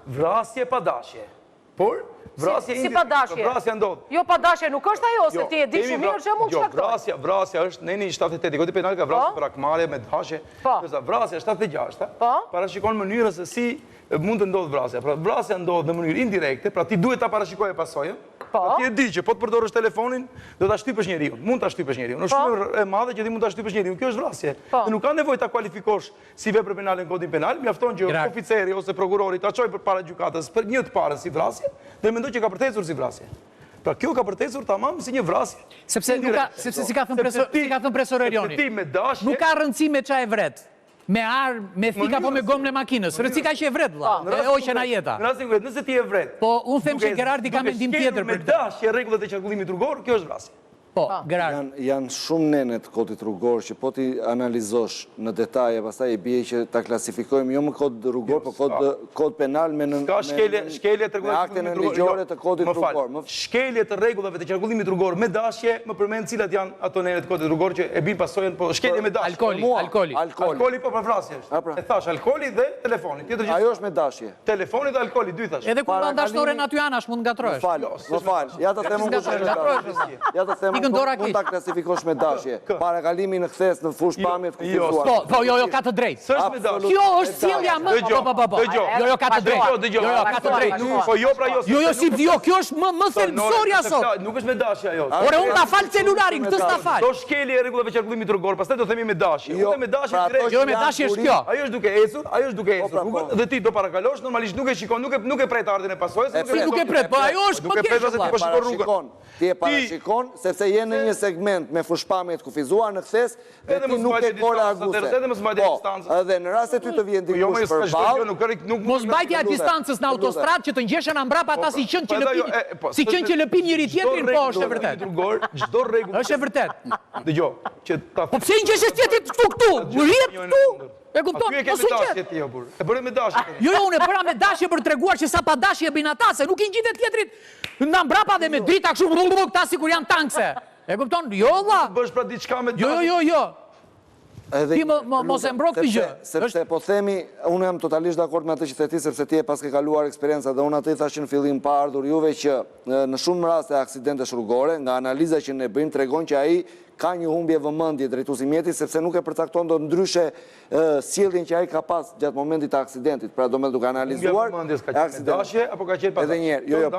Vrasje pa dashje. Por, si pa dashje? Vrasja ndodh. Jo, pa dashje nuk është ajo, se ti e di shumë mirë që mund të shkaktoj. Vrasja është neni 78, kodi penal ka vrasje për akmarrje me dashje. Vrasja 76, parashikon mënyrën se si mund të ndodh vrasja. Pra vrasja ndodh në mënyrë indirekte, pra ti duhet ta parashikoje pasojën. Ti e di që po të përdorësh telefonin, do ta shtypësh njeriu. Mund ta shtypësh njeriu. Është shumë e madhe që ti mund ta shtypësh njeriu. Kjo është vrasje. Dhe nuk ka nevojë ta kualifikosh si vepër penale në kodin penal, mjafton që oficeri ose prokurori ta çojë përpara gjykatës për një të parën si vrasje dhe mendoj që ka përtecur si vrasje. Pra kjo ka përtecur tamam si një vrasje. Sepse si ka thënë profesor Erioni, nuk ka rëndësi me çaj vret. Me armë, me thika po me gomë në makinës. Rëci ka që e vret, e oqen a jeta. Nëse ti e vret. Po, unë them që Gerardi ka mendim tjetër për këtë. Me dashje rregullat e qarkullimit rrugor, kjo është vrasje. Po, Gerardi. Janë shumë nenet kodit rrugor që po ti analizosh në detaje, pastaj i bie që ta klasifikojmë jo më kod rrugor, po kod penal me shkelje të aktin e ligjore të kodit rrugor. Shkelje të rregullave të qarkullimit rrugor me dashje, më përmend cilat janë ato nenet të kodit rrugor që e bin pasojën, po shkelje me dashje. Alkooli po për vrasje është. E thash alkooli dhe telefoni. Ajo është me dashje. Telefoni dhe alkooli, dy thash. Edhe kur ndashtore natyanash mund ngatrohesh. Më fal. Ja ta them unë mund ta klasifikosh me dashje. Parakalimi në kthes në fushë pamje të kufizuar. Po, jo, ka të drejtë. Kjo është sjellja më. Jo, ka të drejtë. Jo, ka të drejtë. Po jo pra jo. Jo, kjo është më thelbësorja sot. Nuk është me dashje ajo. Ore, unë ta fal celularin, këtë s'ta fal. Do shkelje e rregullave të qarkullimit rrugor, pastaj do themi me dashje. Jo, me dashje drejt. Jo, me dashje është kjo. Ajo është duke ecur. Dhe ti do parakalosh, normalisht nuk e shikon, nuk e pret ardhin e pasojës. Nuk e pret, po ajo është më keq. Ti e parashikon sepse je në një segment me fushpamje të kufizuar në kthes dhe ti nuk e kore arguse. Edhe në rast se ty të vjen dikush përballë, mos mbajtja e distancës në autostradë që të ngjeshën mbrapa ata si qenë që lëpin njëri tjetrin, po është e vërtet. Çdo rregull. Është e vërtet. Dëgjoj, që ta. Po pse ngjeshesh tjetrit këtu? Më rrip këtu? E kupton? Po su qet. E bëre me dashje. Jo, unë e bëra me dashje për treguar që sa pa dashje bëjnë ata, se nuk i ngjitet tjetrit nga mbrapa dhe me drita kështu këta sikur janë tankse. E kupton? Jo, valla. Bësh pra diçka me dashje. Jo. Ti mos e mbro këtë gjë. Sepse po themi, unë jam totalisht dakord me atë që the ti, sepse ti e pas ke kaluar eksperjenca dhe unë atë i thash në fillim pa ardhur juve që në shumë raste aksidentesh rrugore, nga analiza që ne bëjmë tregon që ai ka një humbje vëmendje drejtuesi i mjetit sepse nuk e përcakton dot ndryshe sjelljen që ai ka pas gjatë momentit të aksidentit. Pra do me duke analizuar dashje apo ka qenë pa dashje. Edhe një herë, jo,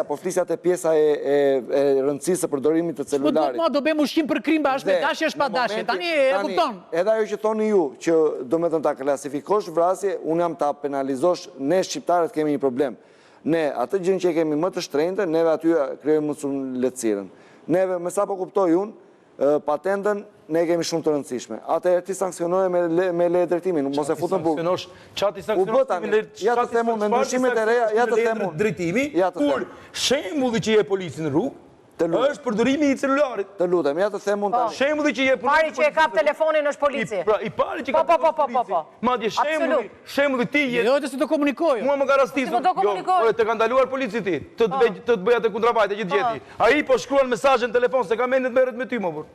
po flisja te pjesa e rëndësisë së përdorimit të celularit. Po do bëjmë ushqim për krimba, është me dashje, është pa dashje. Tani e kupton. Edhe ajo që thoni ju, që do me thënë ta klasifikosh vrasje, unë jam ta penalizosh, ne shqiptarët kemi një problem. Ne, atë gjën që kemi më të shtrenjtë, neve aty krijojmë më shumë lehtësirën. Neve, me sa po kuptoj unë, patentën ne kemi shumë të rëndësishme. Atëherë ti sanksionoje me leje drejtimi, mos e futën burg. Çati sanksionosh ja të them me ndryshimet e reja, ja të them drejtimi, kur shembulli që je polici në rrugë është përdorimi i celularit. Të lutem, ja të them unë tani. Shembulli që je polici. Pari që e kap telefonin është polici. Pra, i pari që ka polici. Madje shembulli ti je. Jo, të komunikoj. Mua më ka rastisur. Do komunikoj. Të ka ndaluar polici ti. Të të bëja të kundravajtë gjithë gjeti. Ai po shkruan mesazhe në telefon se ka mendet merret me ty më burr.